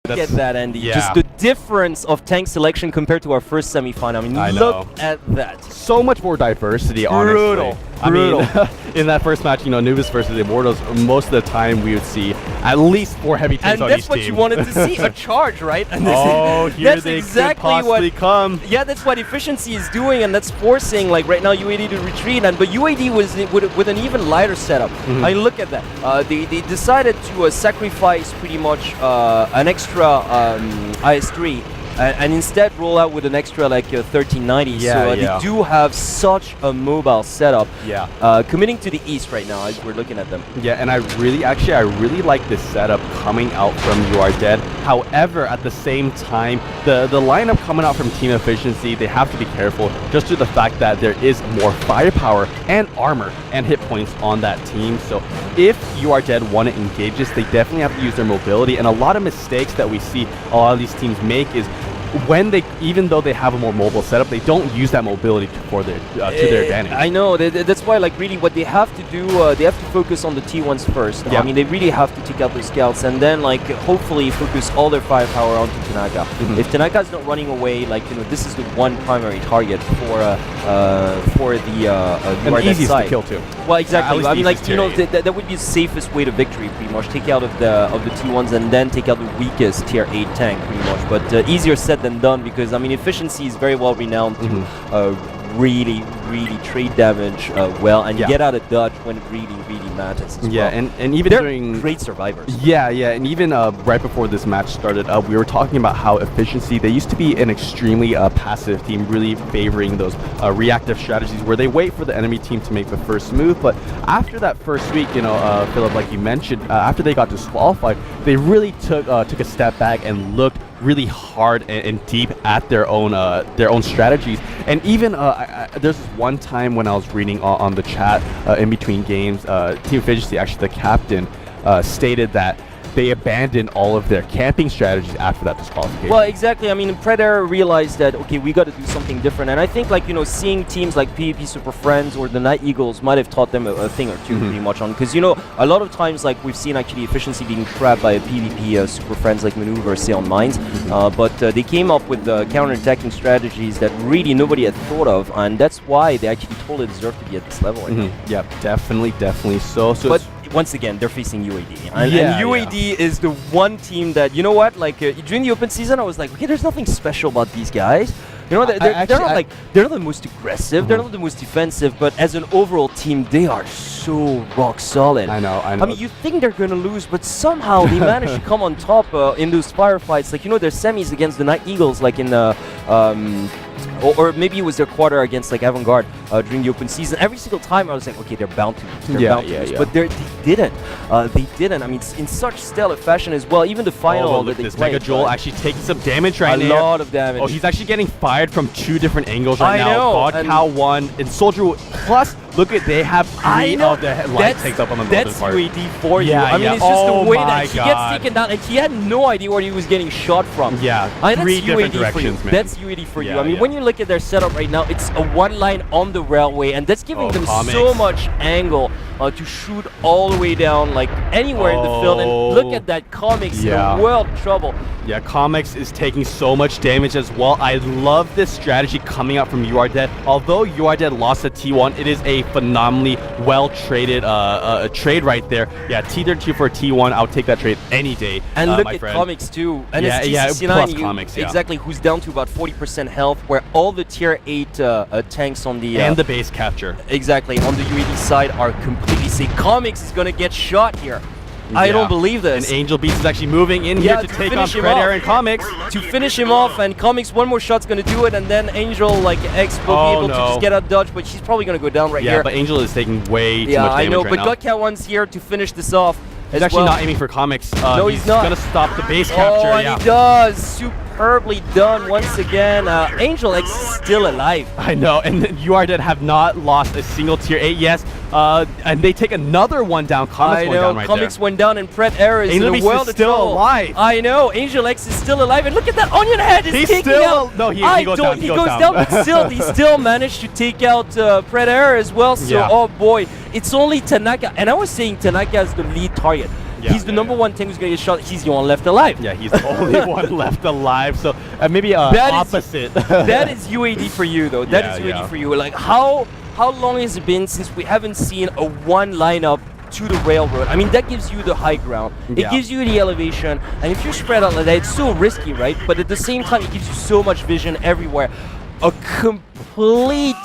Look at that, Andy. Yeah. Just the difference of tank selection compared to our first semifinal. I mean, look at that. So much more diversity, honestly. Brutal. I mean, in that first match, you know, Nubis versus Immortals, most of the time we would see at least 4 heavy tanks on each team. And that's what you wanted to see, a charge, right? And here that's they exactly could possibly come. Yeah, that's what efficiency is doing, and that's forcing, like right now, UAD to retreat. But UAD was with an even lighter setup. I mean, look at that. They decided to sacrifice pretty much an extra IS-3. And instead roll out with an extra like 1390. So they do have such a mobile setup. Committing to the east right now as we're looking at them. Yeah, and I really like this setup coming out from You Are Dead. However, at the same time, the lineup coming out from Team Efficiency, they have to be careful just due to the fact that there is more firepower and armor and hit points on that team. So if You Are Dead want to engage this, they definitely have to use their mobility. And a lot of mistakes that we see a lot of these teams make is when they, even though they have a more mobile setup, they don't use that mobility for their to their advantage. I know, that's why, like, really what they have to do, they have to focus on the T1s first. I mean, they really have to take out the scouts and then, like, hopefully focus all their firepower onto Tanaka. If Tanaka's not running away, like, you know, this is the one primary target for the easiest side. to kill too. Well, exactly. I mean, like, you know, that would be the safest way to victory, pretty much. Take out of the T1s and then take out the weakest tier 8 tank, pretty much. But easier said than done, because I mean, efficiency is very well renowned to really trade damage well and get out of dodge when it really matters as well. And even they're during great survivors. And even right before this match started, we were talking about how efficiency, they used to be an extremely passive team, really favoring those reactive strategies where they wait for the enemy team to make the first move. But after that first week, you know, Philip, like you mentioned, after they got disqualified, they really took a step back and looked really hard and deep at their own strategies. And even there's this one time when I was reading on the chat in between games, Team Efficiency, actually the captain, stated that they abandoned all of their camping strategies after that disqualification. Well, exactly. I mean, Predator realized that, okay, we got to do something different. And I think, like, you know, seeing teams like PvP Super Friends or the Night Eagles might have taught them a thing or two pretty much on. Because, you know, a lot of times, like, we've seen actually Efficiency being trapped by a PvP Super Friends like Maneuver, say, on Mines. But they came up with counter-attacking strategies that really nobody had thought of. And that's why they actually totally deserve to be at this level. Yeah, definitely so. But once again, they're facing UAD. And UAD is the one team that, you know what, like during the open season, I was like, okay, there's nothing special about these guys. You know, they're not the most aggressive, they're not the most defensive, but as an overall team, they are so rock solid. I know. I mean, you think they're gonna lose, but somehow they manage to come on top in those firefights. Like, you know, their semis against the Night Eagles, like in the or maybe it was their quarter against like Avant-Garde during the open season. Every single time I was like, okay, they're bound to lose. But they didn't. They didn't. I mean, in such stellar fashion as well. Even the final that they this played, Mega Joel actually taking some damage right now. A lot of damage. Oh, he's actually getting fired from 2 different angles right now. know. God Cow 1 and Soldier. Plus, look at, they have 3 of the light takes up on the northern part. That's UAD for you. I mean, it's just the way that he gets taken down, and he had no idea where he was getting shot from. Yeah, 3 different directions, man. That's UAD for you. I mean, when you look at their setup right now, it's a one line on the railway, and that's giving them so much angle to shoot all the way down, like anywhere in the field. And look at that, Comics, the world trouble. Yeah, Comics is taking so much damage as well. I love this strategy coming out from You Are Dead. Although You Are Dead lost a T1, it is a phenomenally well-traded trade right there. Yeah, T32 for a T1, I'll take that trade any day. And look at Comics too. And it's plus Comics, exactly, who's down to about 40% health, where all the tier 8 tanks on the... and the base capture. Exactly, on the UAD side are completely safe. Comics is going to get shot here. I don't believe this. And Angel Beast is actually moving in here to take on Predator and Comics. To finish him off, and Comics, one more shot's going to do it, and then Angel, like X, will be able to just get out dodge, but she's probably going to go down here. Yeah, but Angel is taking way too much damage I know, right but now. Godcat 1's here to finish this off. He's actually not aiming for Comics. No, he's not. He's going to stop the base capture. And he does. Superbly done once again. Angel X is still alive. I know, and You Are Dead have not lost a single tier 8. Yes, and they take another one down. Comics went down right Comics there. went down, and Pret Error is in the world is still alive. I know. Angel X is still alive, and look at that Onion Head. He's taking out. No, he goes down. He goes down, but still, he still managed to take out Pret Error as well. So, oh boy, it's only Tanaka, and I was saying Tanaka is the lead target. Yeah, He's the number one tank who's going to get shot. He's the one left alive. Yeah, he's the only one left alive. So maybe That is- opposite. That is UAD for you, though. That is Yeah, UAD yeah. for you. Like, how long has it been since we haven't seen a one lineup to the railroad? I mean, that gives you the high ground. It Yeah. gives you the elevation. And if you're spread out like that, it's so risky, right? But at the same time, it gives you so much vision everywhere. A complete